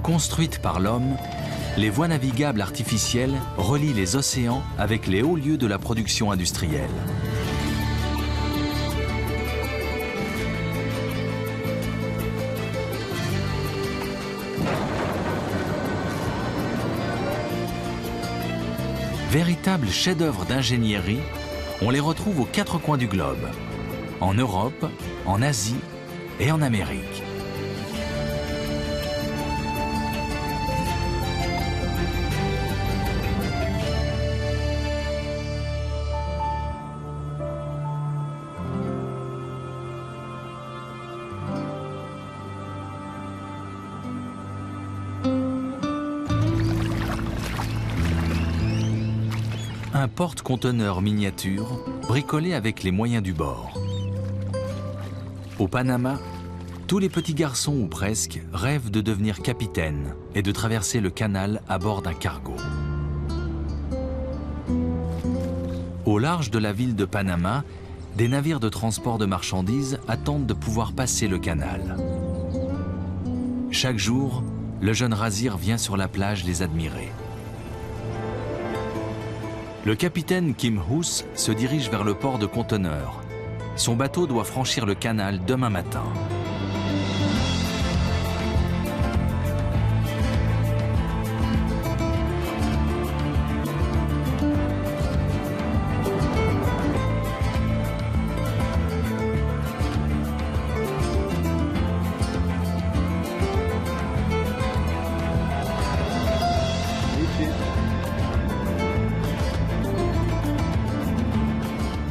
Construites par l'homme, les voies navigables artificielles relient les océans avec les hauts lieux de la production industrielle. Véritables chefs-d'œuvre d'ingénierie, on les retrouve aux quatre coins du globe, en Europe, en Asie et en Amérique. Un porte-conteneurs miniature bricolé avec les moyens du bord. Au Panama, tous les petits garçons ou presque rêvent de devenir capitaine et de traverser le canal à bord d'un cargo. Au large de la ville de Panama, des navires de transport de marchandises attendent de pouvoir passer le canal. Chaque jour, le jeune Razir vient sur la plage les admirer. Le capitaine Kim Hoos se dirige vers le port de conteneurs. Son bateau doit franchir le canal demain matin.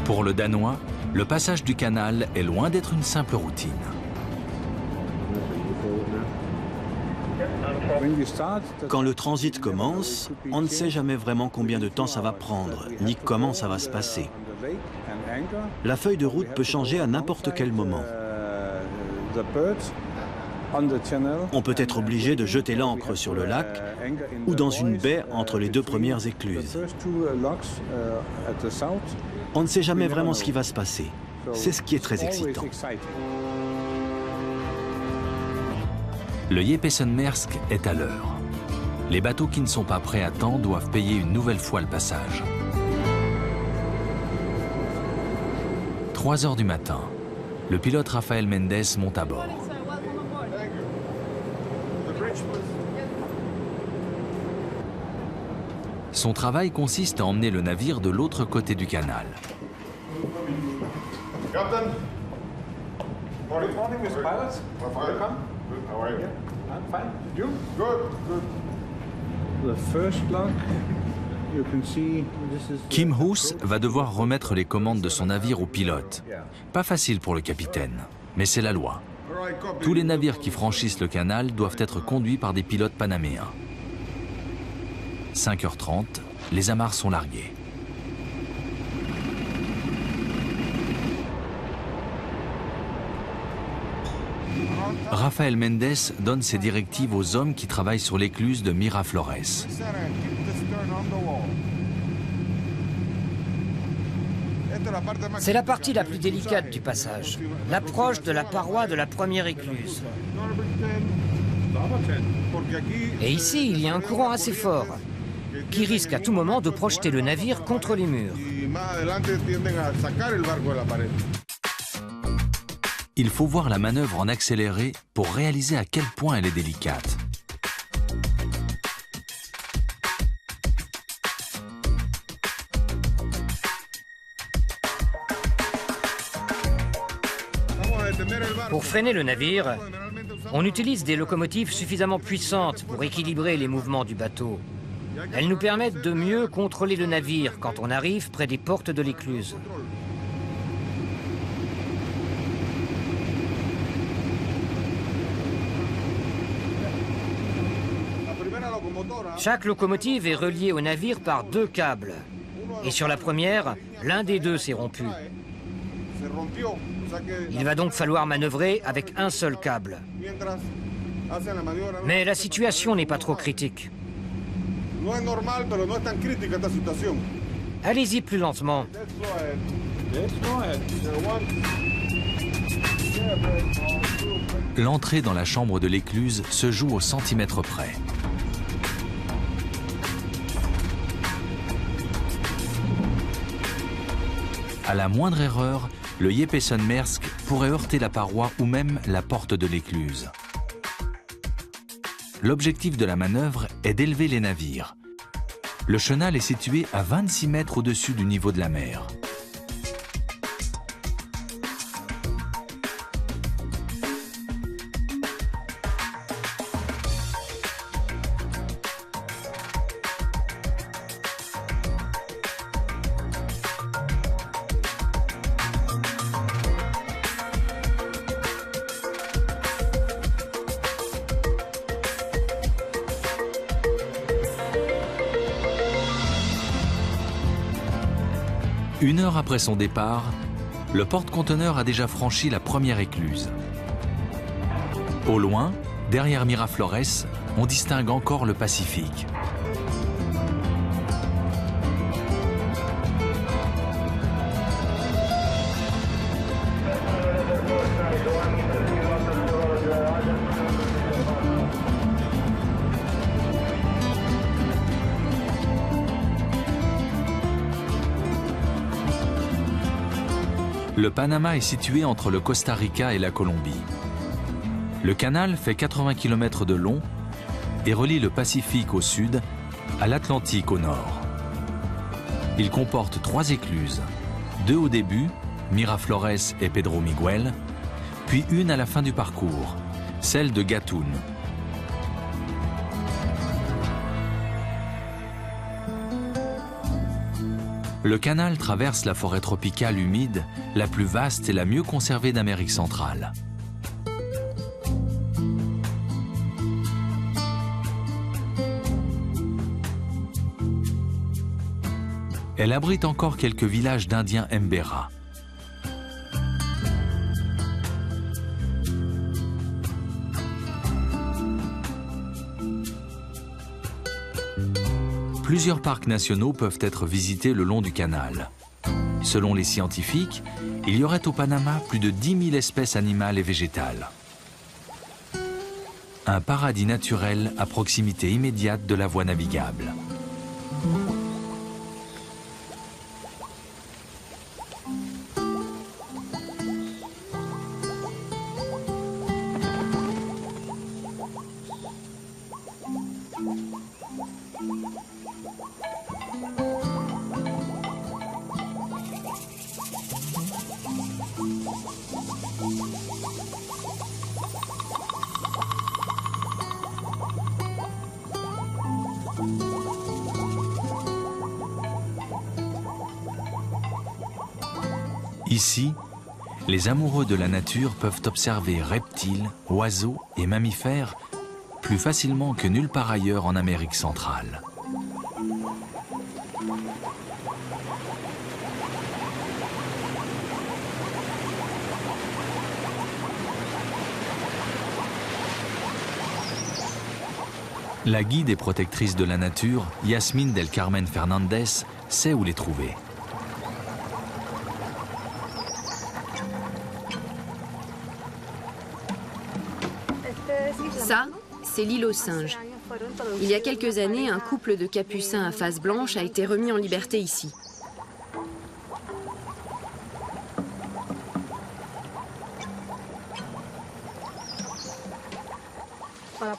Pour le Danois, le passage du canal est loin d'être une simple routine. Quand le transit commence, on ne sait jamais vraiment combien de temps ça va prendre, ni comment ça va se passer. La feuille de route peut changer à n'importe quel moment. On peut être obligé de jeter l'ancre sur le lac ou dans une baie entre les deux premières écluses. On ne sait jamais vraiment ce qui va se passer. C'est ce qui est très excitant. Le Jeppesen-Maersk est à l'heure. Les bateaux qui ne sont pas prêts à temps doivent payer une nouvelle fois le passage. 3 heures du matin, le pilote Rafael Mendes monte à bord. Son travail consiste à emmener le navire de l'autre côté du canal. Captain. Morning, Mr. Pilot. Welcome. Good. How are you? I'm fine. You? Good. Good. The first lock, you can see this is. Kim Hoos va devoir remettre les commandes de son navire au pilote. Pas facile pour le capitaine, mais c'est la loi. Tous les navires qui franchissent le canal doivent être conduits par des pilotes panaméens. 5h30, les amarres sont larguées. Rafael Mendes donne ses directives aux hommes qui travaillent sur l'écluse de Miraflores. C'est la partie la plus délicate du passage, l'approche de la paroi de la première écluse. Et ici, il y a un courant assez fort, qui risque à tout moment de projeter le navire contre les murs. Il faut voir la manœuvre en accéléré pour réaliser à quel point elle est délicate. Pour freiner le navire, on utilise des locomotives suffisamment puissantes pour équilibrer les mouvements du bateau. Elles nous permettent de mieux contrôler le navire quand on arrive près des portes de l'écluse. Chaque locomotive est reliée au navire par 2 câbles. Et sur la première, l'un des 2 s'est rompu. Il va donc falloir manœuvrer avec un seul câble. Mais la situation n'est pas trop critique. Allez-y plus lentement. L'entrée dans la chambre de l'écluse se joue au centimètre près. À la moindre erreur, le Jeppesen-Maersk pourrait heurter la paroi ou même la porte de l'écluse. L'objectif de la manœuvre est d'élever les navires. Le chenal est situé à 26 mètres au-dessus du niveau de la mer. Une heure après son départ, le porte-conteneur a déjà franchi la première écluse. Au loin, derrière Miraflores, on distingue encore le Pacifique. Le Panama est situé entre le Costa Rica et la Colombie. Le canal fait 80 km de long et relie le Pacifique au sud à l'Atlantique au nord. Il comporte 3 écluses, 2 au début, Miraflores et Pedro Miguel, puis une à la fin du parcours, celle de Gatún. Le canal traverse la forêt tropicale humide, la plus vaste et la mieux conservée d'Amérique centrale. Elle abrite encore quelques villages d'Indiens Embera. Plusieurs parcs nationaux peuvent être visités le long du canal. Selon les scientifiques, il y aurait au Panama plus de 10 000 espèces animales et végétales. Un paradis naturel à proximité immédiate de la voie navigable. Ici, les amoureux de la nature peuvent observer reptiles, oiseaux et mammifères plus facilement que nulle part ailleurs en Amérique centrale. La guide et protectrice de la nature, Yasmine del Carmen Fernandez, sait où les trouver. Ça, c'est l'île aux singes. Il y a quelques années, un couple de capucins à face blanche a été remis en liberté ici.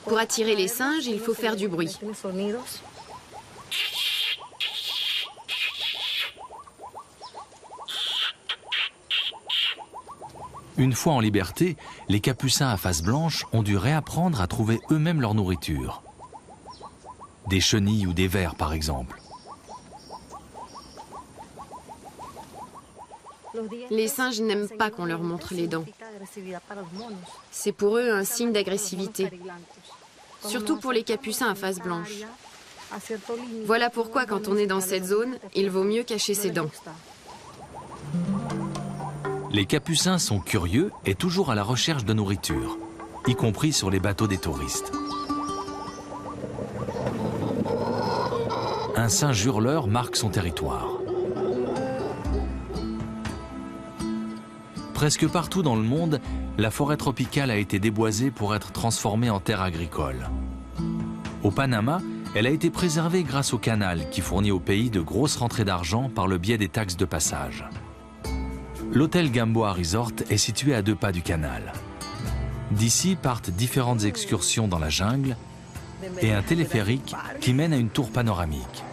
Pour attirer les singes, il faut faire du bruit. Une fois en liberté, les capucins à face blanche ont dû réapprendre à trouver eux-mêmes leur nourriture. Des chenilles ou des vers, par exemple. Les singes n'aiment pas qu'on leur montre les dents. C'est pour eux un signe d'agressivité. Surtout pour les capucins à face blanche. Voilà pourquoi, quand on est dans cette zone, il vaut mieux cacher ses dents. Les capucins sont curieux et toujours à la recherche de nourriture, y compris sur les bateaux des touristes. Un singe hurleur marque son territoire. Presque partout dans le monde, la forêt tropicale a été déboisée pour être transformée en terre agricole. Au Panama, elle a été préservée grâce au canal qui fournit au pays de grosses rentrées d'argent par le biais des taxes de passage. L'hôtel Gamboa Resort est situé à 2 pas du canal. D'ici partent différentes excursions dans la jungle et un téléphérique qui mène à une tour panoramique.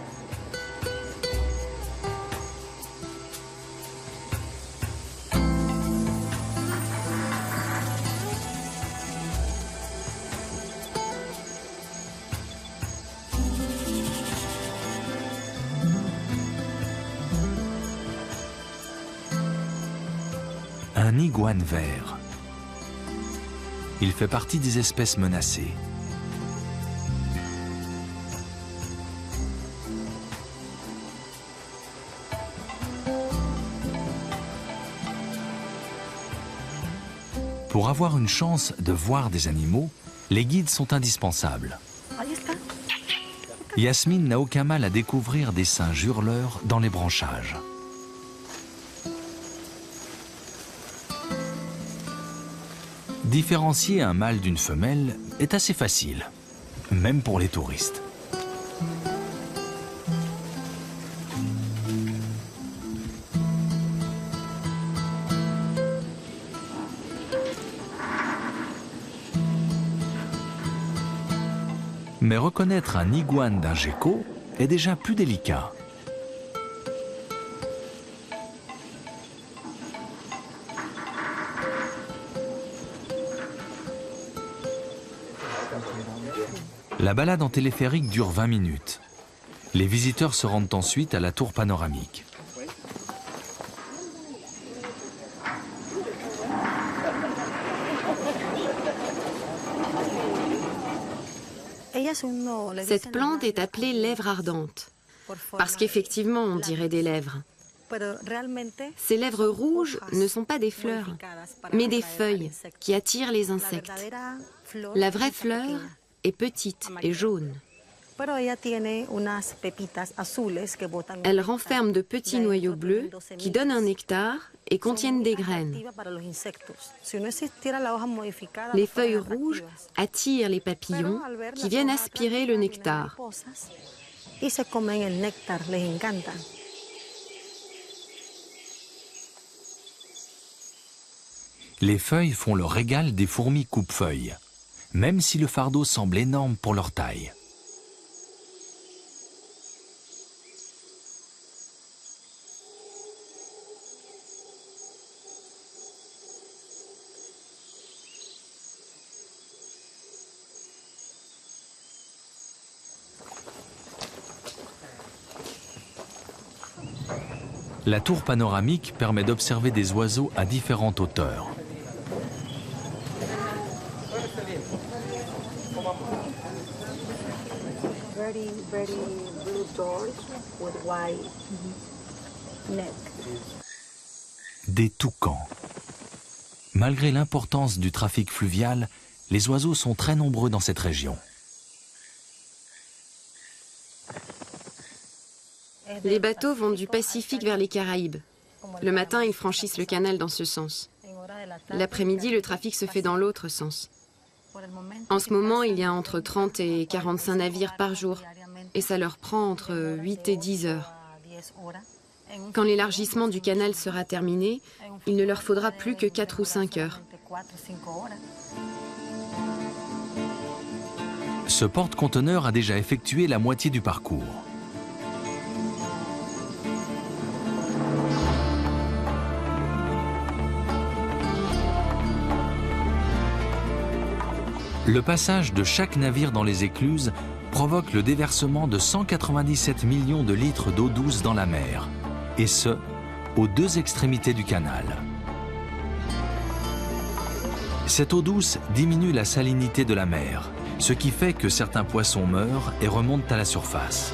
Un iguane vert. Il fait partie des espèces menacées. Pour avoir une chance de voir des animaux, les guides sont indispensables. Yasmine n'a aucun mal à découvrir des singes hurleurs dans les branchages. Différencier un mâle d'une femelle est assez facile, même pour les touristes. Mais reconnaître un iguane d'un gecko est déjà plus délicat. La balade en téléphérique dure 20 minutes. Les visiteurs se rendent ensuite à la tour panoramique. Cette plante est appelée lèvre ardente, parce qu'effectivement on dirait des lèvres. Ces lèvres rouges ne sont pas des fleurs, mais des feuilles qui attirent les insectes. La vraie fleur est petite et jaune. Elle renferme de petits noyaux bleus qui donnent un nectar et contiennent des graines. Les feuilles rouges attirent les papillons qui viennent aspirer le nectar. Les feuilles font le régal des fourmis coupe-feuilles, même si le fardeau semble énorme pour leur taille. La tour panoramique permet d'observer des oiseaux à différentes hauteurs. Des toucans. Malgré l'importance du trafic fluvial, les oiseaux sont très nombreux dans cette région. Les bateaux vont du Pacifique vers les Caraïbes. Le matin, ils franchissent le canal dans ce sens. L'après-midi, le trafic se fait dans l'autre sens. En ce moment, il y a entre 30 et 45 navires par jour, et ça leur prend entre 8 et 10 heures. Quand l'élargissement du canal sera terminé, il ne leur faudra plus que 4 ou 5 heures. Ce porte-conteneur a déjà effectué la moitié du parcours. Le passage de chaque navire dans les écluses provoque le déversement de 197 millions de litres d'eau douce dans la mer, et ce, aux 2 extrémités du canal. Cette eau douce diminue la salinité de la mer, ce qui fait que certains poissons meurent et remontent à la surface.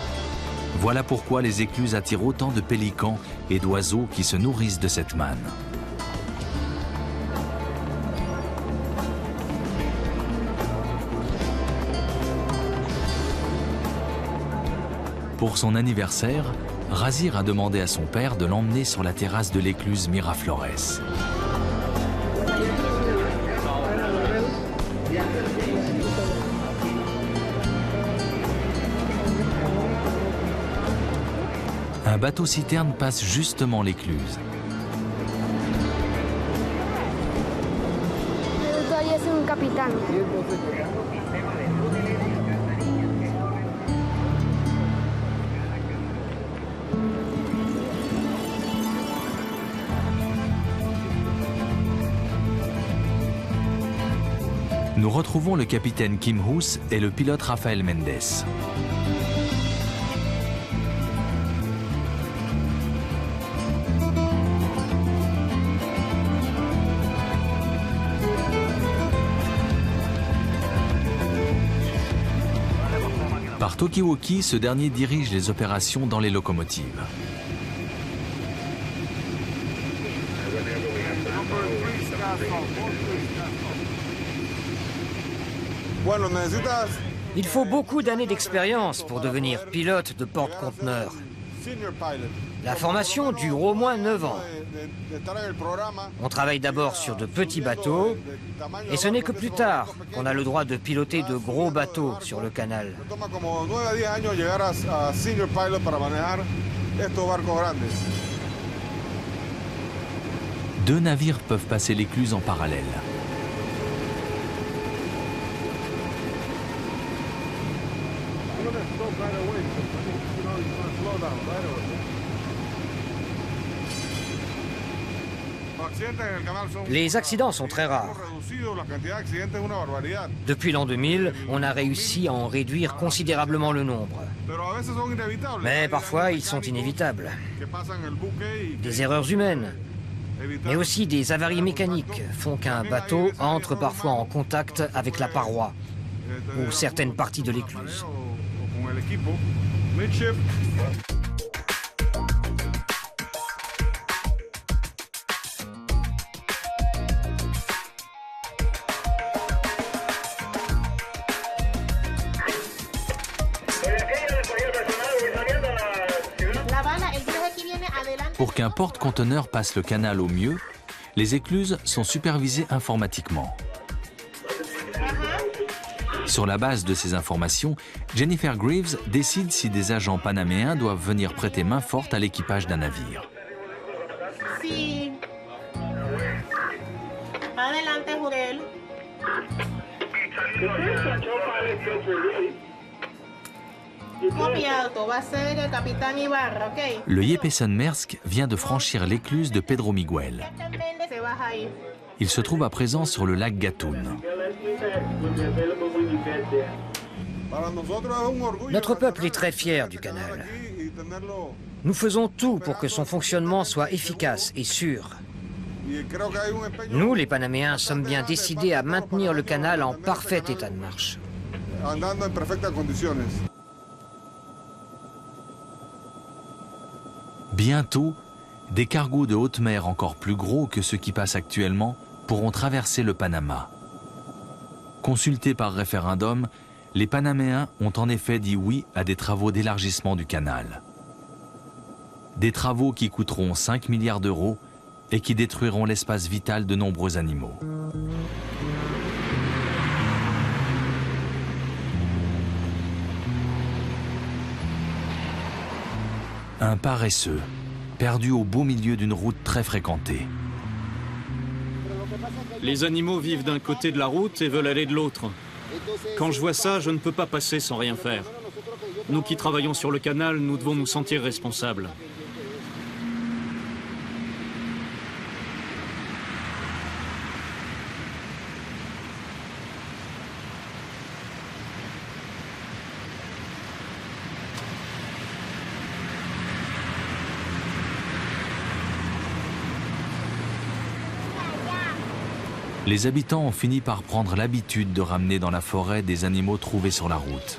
Voilà pourquoi les écluses attirent autant de pélicans et d'oiseaux qui se nourrissent de cette manne. Pour son anniversaire, Razir a demandé à son père de l'emmener sur la terrasse de l'écluse Miraflores. Un bateau-citerne passe justement l'écluse. Nous retrouvons le capitaine Kim Hoos et le pilote Rafael Mendes. Par talkie-walkie, ce dernier dirige les opérations dans les locomotives. Il faut beaucoup d'années d'expérience pour devenir pilote de porte-conteneurs. La formation dure au moins 9 ans. On travaille d'abord sur de petits bateaux, et ce n'est que plus tard qu'on a le droit de piloter de gros bateaux sur le canal. Deux navires peuvent passer l'écluse en parallèle. Les accidents sont très rares. Depuis l'an 2000, on a réussi à en réduire considérablement le nombre. Mais parfois, ils sont inévitables. Des erreurs humaines, mais aussi des avaries mécaniques font qu'un bateau entre parfois en contact avec la paroi ou certaines parties de l'écluse. Pour qu'un porte-conteneur passe le canal au mieux, les écluses sont supervisées informatiquement. Sur la base de ces informations, Jennifer Greaves décide si des agents panaméens doivent venir prêter main forte à l'équipage d'un navire. Sí. Adelante, Jurel. Copiado, va a ser el capitán Ibarra, ¿ok? Le Jeppesen Maersk vient de franchir l'écluse de Pedro Miguel. Se baja ahí. Il se trouve à présent sur le lac Gatun. Notre peuple est très fier du canal. Nous faisons tout pour que son fonctionnement soit efficace et sûr. Nous, les Panaméens, sommes bien décidés à maintenir le canal en parfait état de marche. Bientôt, des cargos de haute mer encore plus gros que ceux qui passent actuellement pourront traverser le Panama. Consultés par référendum, les Panaméens ont en effet dit oui à des travaux d'élargissement du canal. Des travaux qui coûteront 5 milliards d'euros et qui détruiront l'espace vital de nombreux animaux. Un paresseux, perdu au beau milieu d'une route très fréquentée. Les animaux vivent d'un côté de la route et veulent aller de l'autre. Quand je vois ça, je ne peux pas passer sans rien faire. Nous qui travaillons sur le canal, nous devons nous sentir responsables. Les habitants ont fini par prendre l'habitude de ramener dans la forêt des animaux trouvés sur la route.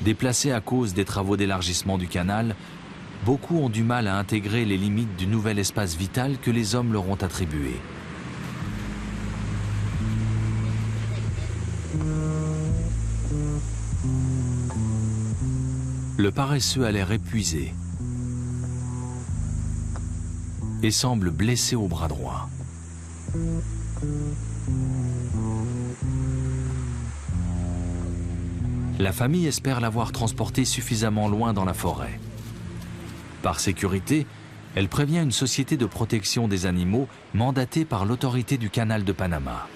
Déplacés à cause des travaux d'élargissement du canal, beaucoup ont du mal à intégrer les limites du nouvel espace vital que les hommes leur ont attribué. Le paresseux a l'air épuisé et semble blessé au bras droit. La famille espère l'avoir transporté suffisamment loin dans la forêt. Par sécurité, elle prévient une société de protection des animaux mandatée par l'autorité du canal de Panama.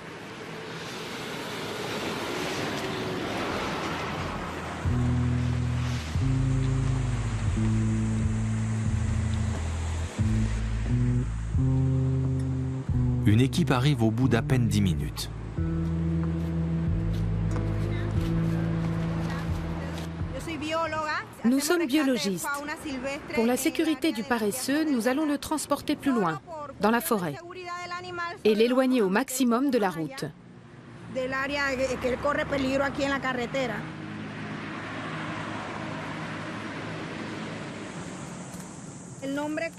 Une équipe arrive au bout d'à peine 10 minutes. Nous sommes biologistes. Pour la sécurité du paresseux, nous allons le transporter plus loin, dans la forêt, et l'éloigner au maximum de la route.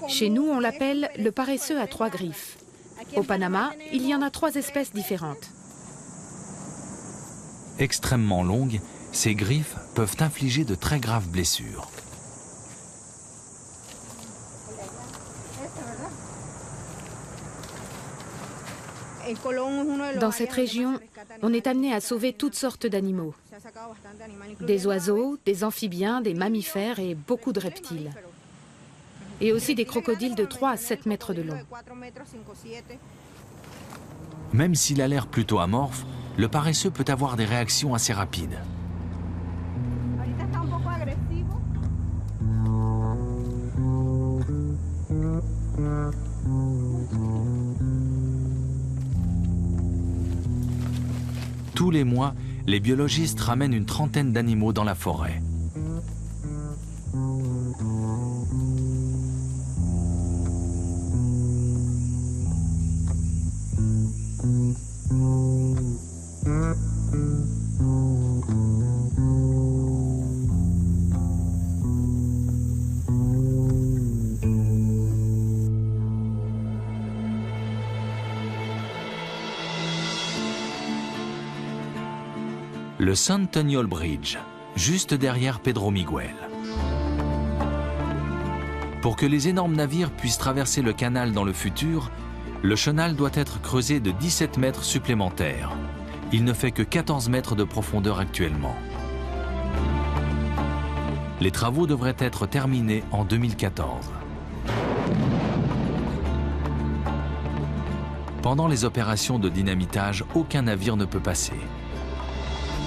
Chez nous, on l'appelle le paresseux à 3 griffes. Au Panama, il y en a 3 espèces différentes. Extrêmement longues, ces griffes peuvent infliger de très graves blessures. Dans cette région, on est amené à sauver toutes sortes d'animaux. Des oiseaux, des amphibiens, des mammifères et beaucoup de reptiles. Et aussi des crocodiles de 3 à 7 mètres de long. Même s'il a l'air plutôt amorphe, le paresseux peut avoir des réactions assez rapides. Tous les mois, les biologistes ramènent une trentaine d'animaux dans la forêt. Le Centennial Bridge, juste derrière Pedro Miguel. Pour que les énormes navires puissent traverser le canal dans le futur, le chenal doit être creusé de 17 mètres supplémentaires. Il ne fait que 14 mètres de profondeur actuellement. Les travaux devraient être terminés en 2014. Pendant les opérations de dynamitage, aucun navire ne peut passer.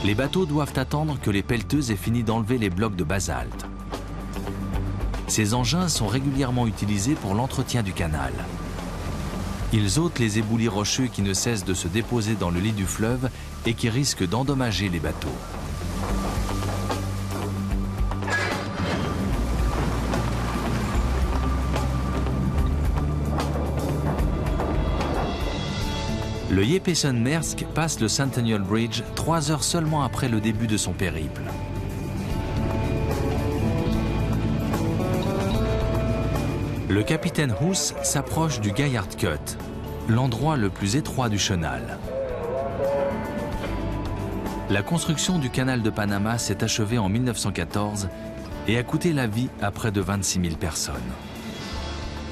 Les bateaux doivent attendre que les pelleteuses aient fini d'enlever les blocs de basalte. Ces engins sont régulièrement utilisés pour l'entretien du canal. Ils ôtent les éboulis rocheux qui ne cessent de se déposer dans le lit du fleuve et qui risquent d'endommager les bateaux. Le Jeppesen-Maersk passe le Centennial Bridge 3 heures seulement après le début de son périple. Le capitaine Hoos s'approche du Gaillard Cut, l'endroit le plus étroit du chenal. La construction du canal de Panama s'est achevée en 1914 et a coûté la vie à près de 26 000 personnes.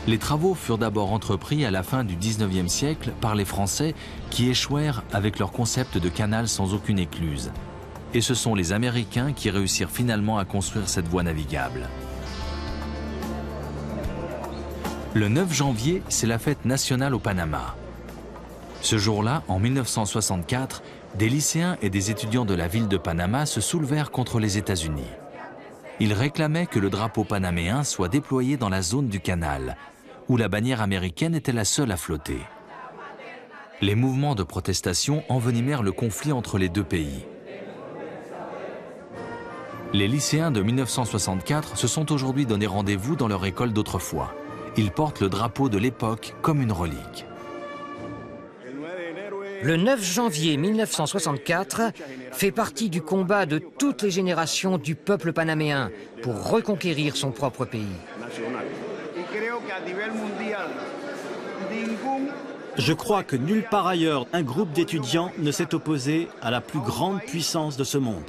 Les travaux furent d'abord entrepris à la fin du 19e siècle par les Français qui échouèrent avec leur concept de canal sans aucune écluse. Et ce sont les Américains qui réussirent finalement à construire cette voie navigable. Le 9 janvier, c'est la fête nationale au Panama. Ce jour-là, en 1964, des lycéens et des étudiants de la ville de Panama se soulevèrent contre les États-Unis. Ils réclamaient que le drapeau panaméen soit déployé dans la zone du canal, où la bannière américaine était la seule à flotter. Les mouvements de protestation envenimèrent le conflit entre les deux pays. Les lycéens de 1964 se sont aujourd'hui donné rendez-vous dans leur école d'autrefois. Ils portent le drapeau de l'époque comme une relique. Le 9 janvier 1964 fait partie du combat de toutes les générations du peuple panaméen pour reconquérir son propre pays. Je crois que nulle part ailleurs, un groupe d'étudiants ne s'est opposé à la plus grande puissance de ce monde.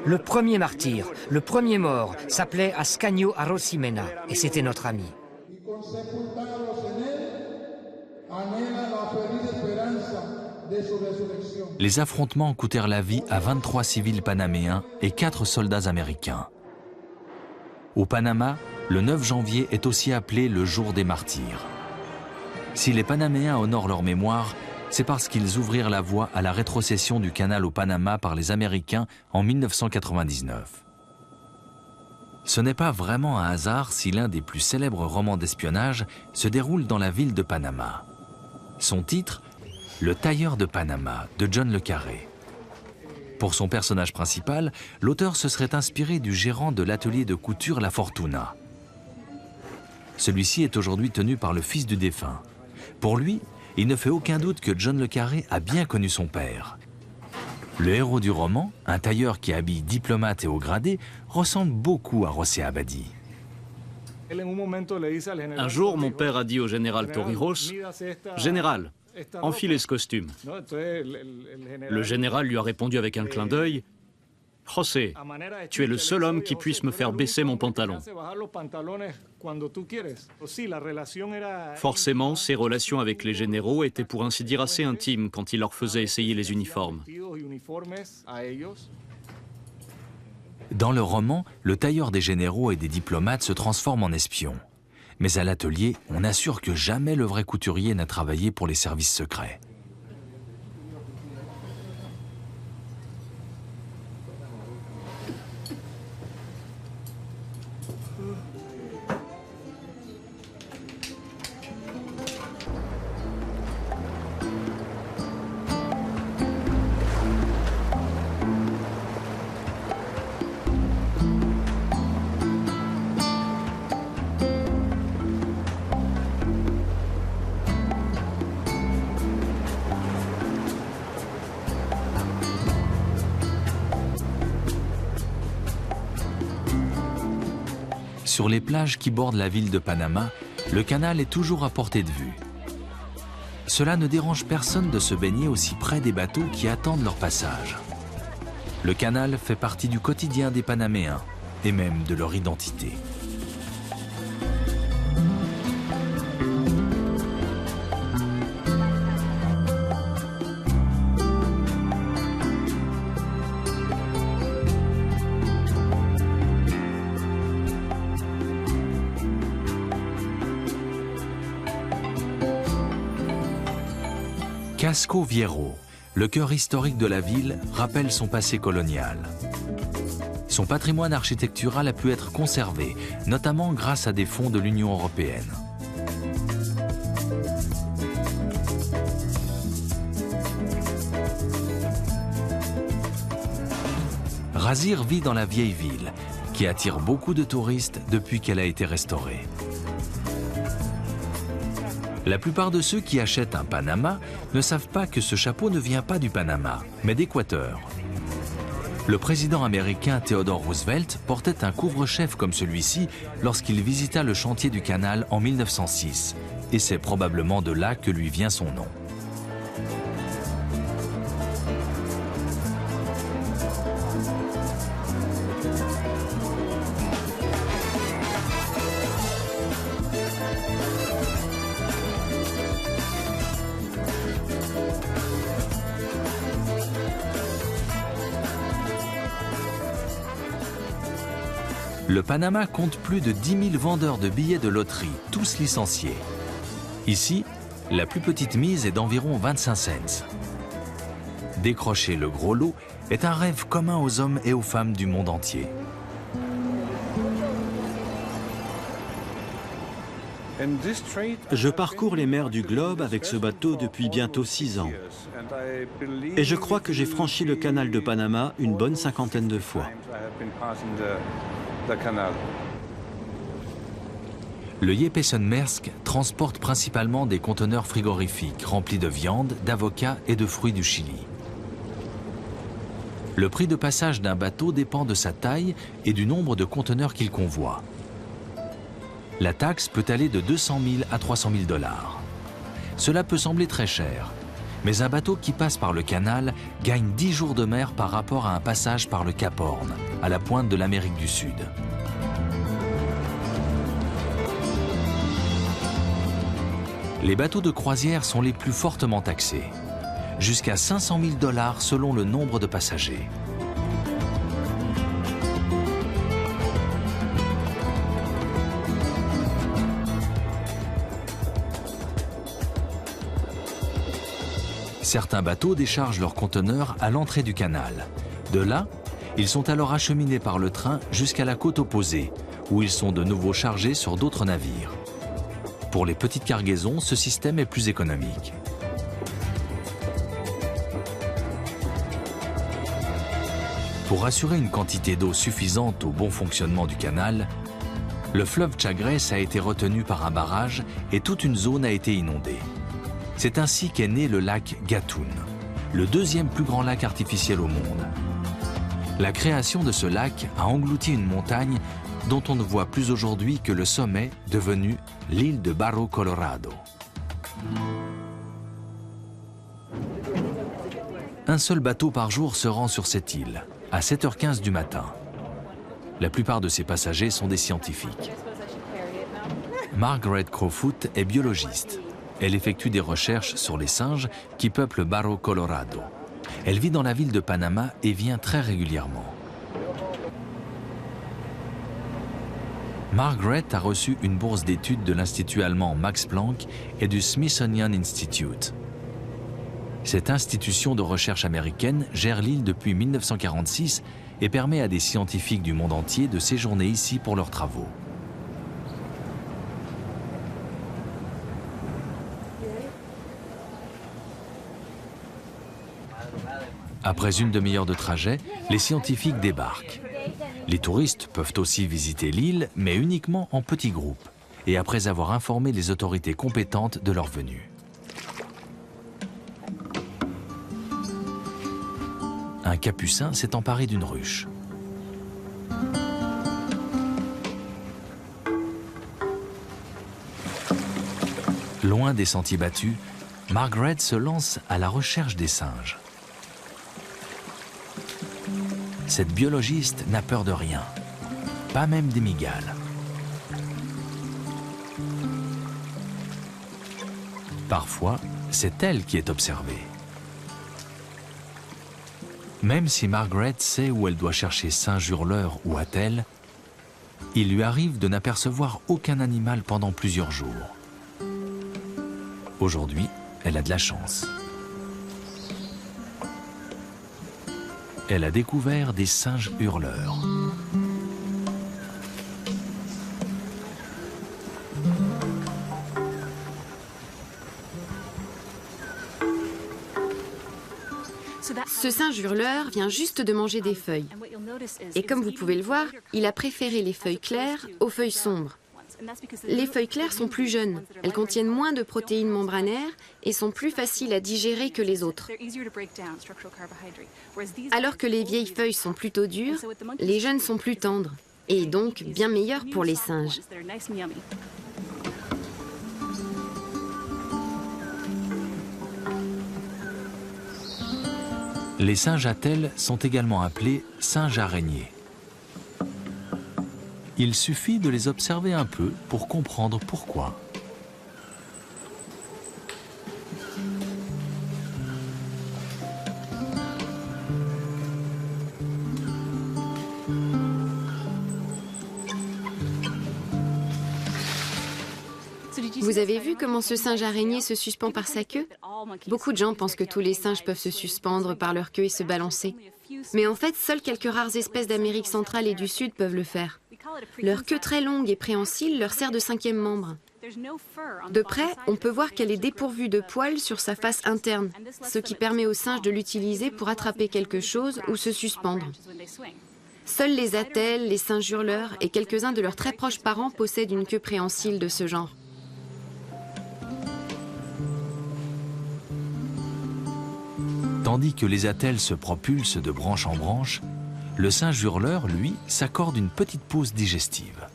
Le premier martyr, le premier mort, s'appelait Ascanio Arosemena et c'était notre ami. Les affrontements coûtèrent la vie à 23 civils panaméens et 4 soldats américains. Au Panama, le 9 janvier est aussi appelé le jour des martyrs. Si les Panaméens honorent leur mémoire, c'est parce qu'ils ouvrirent la voie à la rétrocession du canal au Panama par les Américains en 1999. Ce n'est pas vraiment un hasard si l'un des plus célèbres romans d'espionnage se déroule dans la ville de Panama. Son titre, Le tailleur de Panama, de John le Carré. Pour son personnage principal, l'auteur se serait inspiré du gérant de l'atelier de couture La Fortuna. Celui-ci est aujourd'hui tenu par le fils du défunt. Pour lui, il ne fait aucun doute que John le Carré a bien connu son père. Le héros du roman, un tailleur qui habille diplomate et haut gradé, ressemble beaucoup à José Abadí. Un jour, mon père a dit au général Torrijos, « Général, enfilez ce costume. » Le général lui a répondu avec un clin d'œil, « José, tu es le seul homme qui puisse me faire baisser mon pantalon. » Forcément, ses relations avec les généraux étaient pour ainsi dire assez intimes quand il leur faisait essayer les uniformes. Dans le roman, le tailleur des généraux et des diplomates se transforme en espion. Mais à l'atelier, on assure que jamais le vrai couturier n'a travaillé pour les services secrets. Sur les plages qui bordent la ville de Panama, le canal est toujours à portée de vue. Cela ne dérange personne de se baigner aussi près des bateaux qui attendent leur passage. Le canal fait partie du quotidien des Panaméens et même de leur identité. Casco Viejo, le cœur historique de la ville, rappelle son passé colonial. Son patrimoine architectural a pu être conservé, notamment grâce à des fonds de l'Union européenne. Razir vit dans la vieille ville, qui attire beaucoup de touristes depuis qu'elle a été restaurée. La plupart de ceux qui achètent un Panama ne savent pas que ce chapeau ne vient pas du Panama, mais d'Équateur. Le président américain Theodore Roosevelt portait un couvre-chef comme celui-ci lorsqu'il visita le chantier du canal en 1906, et c'est probablement de là que lui vient son nom. Le Panama compte plus de 10 000 vendeurs de billets de loterie, tous licenciés. Ici, la plus petite mise est d'environ 25 cents. Décrocher le gros lot est un rêve commun aux hommes et aux femmes du monde entier. Je parcours les mers du globe avec ce bateau depuis bientôt 6 ans. Et je crois que j'ai franchi le canal de Panama une bonne 50aine de fois. Le Jeppesen Maersk transporte principalement des conteneurs frigorifiques remplis de viande, d'avocats et de fruits du Chili. Le prix de passage d'un bateau dépend de sa taille et du nombre de conteneurs qu'il convoie. La taxe peut aller de 200 000 à 300 000 $. Cela peut sembler très cher, mais un bateau qui passe par le canal gagne 10 jours de mer par rapport à un passage par le Cap Horn, à la pointe de l'Amérique du Sud. Les bateaux de croisière sont les plus fortement taxés, jusqu'à 500 000 $ selon le nombre de passagers. Certains bateaux déchargent leurs conteneurs à l'entrée du canal. De là, ils sont alors acheminés par le train jusqu'à la côte opposée, où ils sont de nouveau chargés sur d'autres navires. Pour les petites cargaisons, ce système est plus économique. Pour assurer une quantité d'eau suffisante au bon fonctionnement du canal, le fleuve Chagres a été retenu par un barrage et toute une zone a été inondée. C'est ainsi qu'est né le lac Gatun, le deuxième plus grand lac artificiel au monde. La création de ce lac a englouti une montagne dont on ne voit plus aujourd'hui que le sommet devenu l'île de Barro Colorado. Un seul bateau par jour se rend sur cette île, à 7h15 du matin. La plupart de ces passagers sont des scientifiques. Margaret Crowfoot est biologiste. Elle effectue des recherches sur les singes qui peuplent Barro Colorado. Elle vit dans la ville de Panama et vient très régulièrement. Margaret a reçu une bourse d'études de l'Institut allemand Max Planck et du Smithsonian Institute. Cette institution de recherche américaine gère l'île depuis 1946 et permet à des scientifiques du monde entier de séjourner ici pour leurs travaux. Après une demi-heure de trajet, les scientifiques débarquent. Les touristes peuvent aussi visiter l'île, mais uniquement en petits groupes, et après avoir informé les autorités compétentes de leur venue. Un capucin s'est emparé d'une ruche. Loin des sentiers battus, Margaret se lance à la recherche des singes. Cette biologiste n'a peur de rien, pas même des mygales. Parfois, c'est elle qui est observée. Même si Margaret sait où elle doit chercher singe hurleur ou attelle, il lui arrive de n'apercevoir aucun animal pendant plusieurs jours. Aujourd'hui, elle a de la chance. Elle a découvert des singes hurleurs. Ce singe hurleur vient juste de manger des feuilles. Et comme vous pouvez le voir, il a préféré les feuilles claires aux feuilles sombres. Les feuilles claires sont plus jeunes, elles contiennent moins de protéines membranaires et sont plus faciles à digérer que les autres. Alors que les vieilles feuilles sont plutôt dures, les jeunes sont plus tendres et donc bien meilleures pour les singes. Les singes attelles sont également appelés singes araignées. Il suffit de les observer un peu pour comprendre pourquoi. Vous avez vu comment ce singe araignée se suspend par sa queue? Beaucoup de gens pensent que tous les singes peuvent se suspendre par leur queue et se balancer. Mais en fait, seules quelques rares espèces d'Amérique centrale et du Sud peuvent le faire. Leur queue très longue et préhensile leur sert de cinquième membre. De près, on peut voir qu'elle est dépourvue de poils sur sa face interne, ce qui permet aux singes de l'utiliser pour attraper quelque chose ou se suspendre. Seuls les attelles, les singes hurleurs et quelques-uns de leurs très proches parents possèdent une queue préhensile de ce genre. Tandis que les attelles se propulsent de branche en branche, le singe hurleur, lui, s'accorde une petite pause digestive.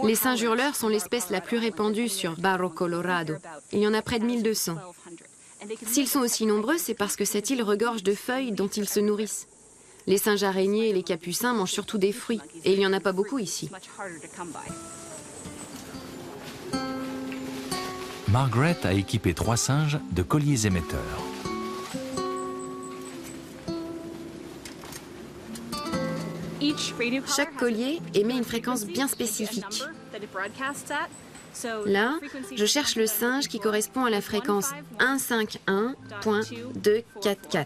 Les singes hurleurs sont l'espèce la plus répandue sur Barro Colorado. Il y en a près de 1200. S'ils sont aussi nombreux, c'est parce que cette île regorge de feuilles dont ils se nourrissent. Les singes araignées et les capucins mangent surtout des fruits, et il n'y en a pas beaucoup ici. Margaret a équipé 3 singes de colliers émetteurs. Chaque collier émet une fréquence bien spécifique. Là, je cherche le singe qui correspond à la fréquence 151.244.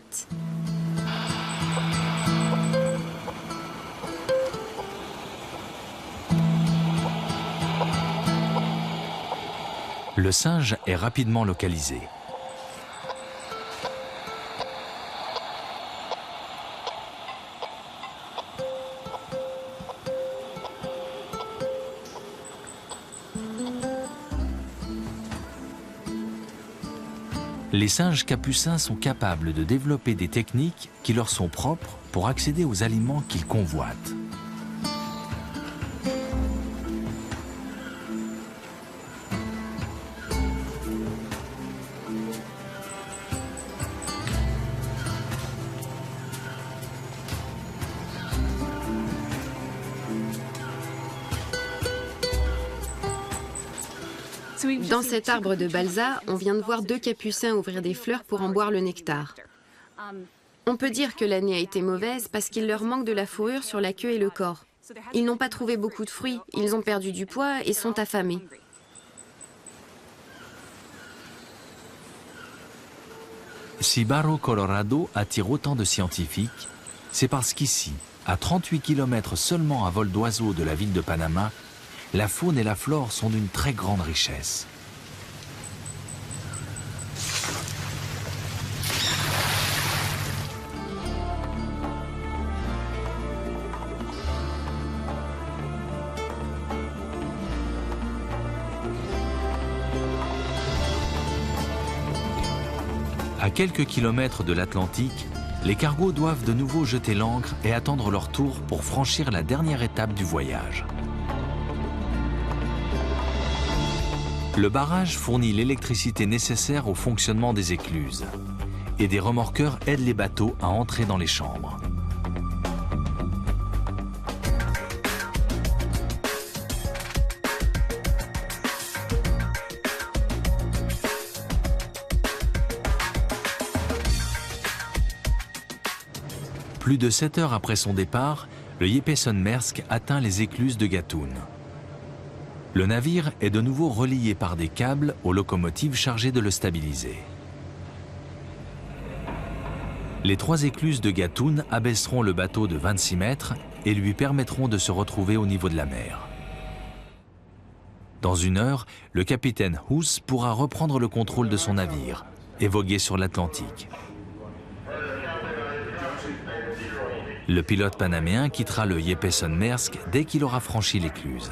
Le singe est rapidement localisé. Les singes capucins sont capables de développer des techniques qui leur sont propres pour accéder aux aliments qu'ils convoitent. Dans cet arbre de balsa, on vient de voir 2 capucins ouvrir des fleurs pour en boire le nectar. On peut dire que l'année a été mauvaise parce qu'il leur manque de la fourrure sur la queue et le corps. Ils n'ont pas trouvé beaucoup de fruits, ils ont perdu du poids et sont affamés. Si Barro Colorado attire autant de scientifiques, c'est parce qu'ici, à 38 km seulement à vol d'oiseau de la ville de Panama, la faune et la flore sont d'une très grande richesse. À quelques kilomètres de l'Atlantique, les cargos doivent de nouveau jeter l'ancre et attendre leur tour pour franchir la dernière étape du voyage. Le barrage fournit l'électricité nécessaire au fonctionnement des écluses et des remorqueurs aident les bateaux à entrer dans les chambres. Plus de 7 heures après son départ, le Jeppesen Maersk atteint les écluses de Gatun. Le navire est de nouveau relié par des câbles aux locomotives chargées de le stabiliser. Les 3 écluses de Gatun abaisseront le bateau de 26 mètres et lui permettront de se retrouver au niveau de la mer. Dans 1 heure, le capitaine Hoos pourra reprendre le contrôle de son navire et voguer sur l'Atlantique. Le pilote panaméen quittera le Jeppesen Maersk dès qu'il aura franchi l'écluse.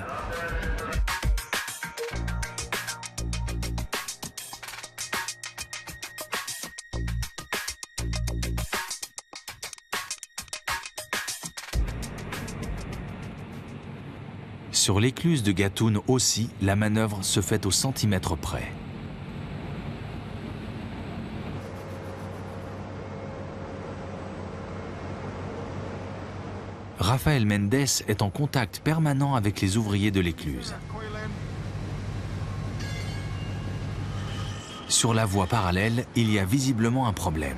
Sur l'écluse de Gatun aussi, la manœuvre se fait au centimètre près. Rafael Mendes est en contact permanent avec les ouvriers de l'écluse. Sur la voie parallèle, il y a visiblement un problème.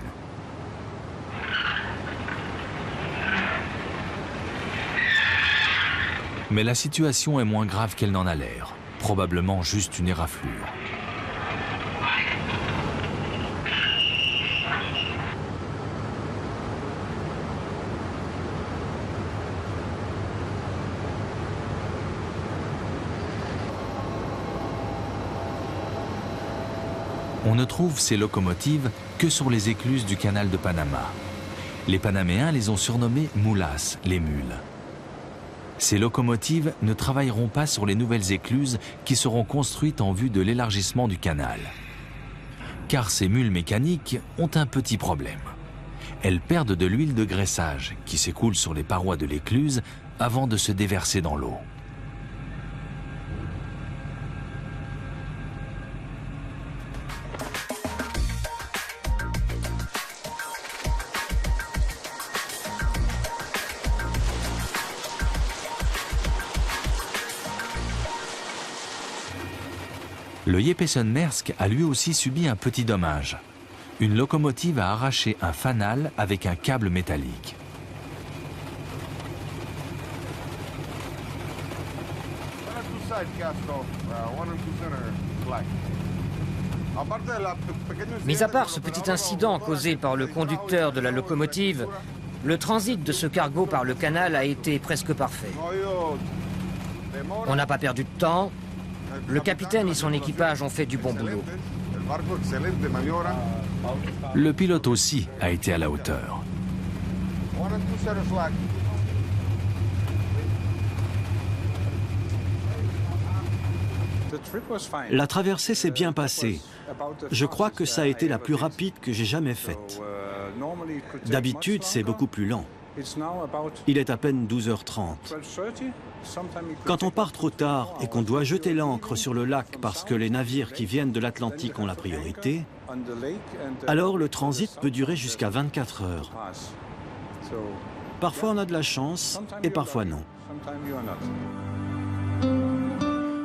Mais la situation est moins grave qu'elle n'en a l'air. Probablement juste une éraflure. On ne trouve ces locomotives que sur les écluses du canal de Panama. Les Panaméens les ont surnommées moulas, les mules. Ces locomotives ne travailleront pas sur les nouvelles écluses qui seront construites en vue de l'élargissement du canal. Car ces mules mécaniques ont un petit problème. Elles perdent de l'huile de graissage qui s'écoule sur les parois de l'écluse avant de se déverser dans l'eau. Le Jeppesen-Maersk a lui aussi subi un petit dommage. Une locomotive a arraché un fanal avec un câble métallique. Mis à part ce petit incident causé par le conducteur de la locomotive, le transit de ce cargo par le canal a été presque parfait. On n'a pas perdu de temps. Le capitaine et son équipage ont fait du bon boulot. Le pilote aussi a été à la hauteur. La traversée s'est bien passée. Je crois que ça a été la plus rapide que j'ai jamais faite. D'habitude, c'est beaucoup plus lent. Il est à peine 12h30. Quand on part trop tard et qu'on doit jeter l'ancre sur le lac parce que les navires qui viennent de l'Atlantique ont la priorité, alors le transit peut durer jusqu'à 24 heures. Parfois on a de la chance et parfois non.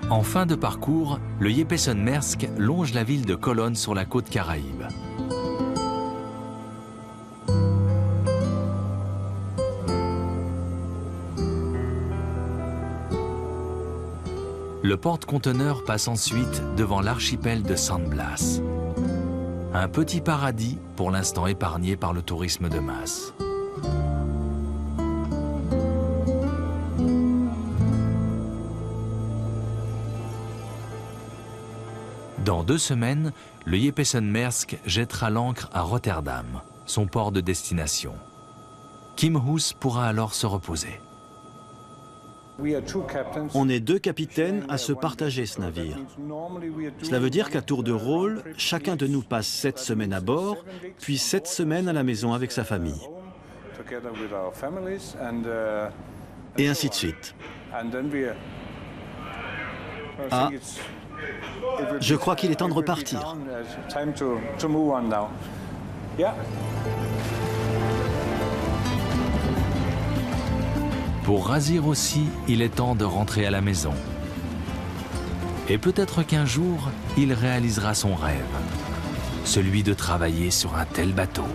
En fin de parcours, le Jeppesen-Maersk longe la ville de Colón sur la côte Caraïbe. Le porte-conteneur passe ensuite devant l'archipel de San Blas. Un petit paradis pour l'instant épargné par le tourisme de masse. Dans 2 semaines, le Jeppesen-Maersk jettera l'ancre à Rotterdam, son port de destination. Kim Hoes pourra alors se reposer. On est 2 capitaines à se partager ce navire. Cela veut dire qu'à tour de rôle, chacun de nous passe 7 semaines à bord, puis 7 semaines à la maison avec sa famille. Et ainsi de suite. Ah, je crois qu'il est temps de repartir. Pour Razir aussi, il est temps de rentrer à la maison. Et peut-être qu'un jour, il réalisera son rêve, celui de travailler sur un tel bateau.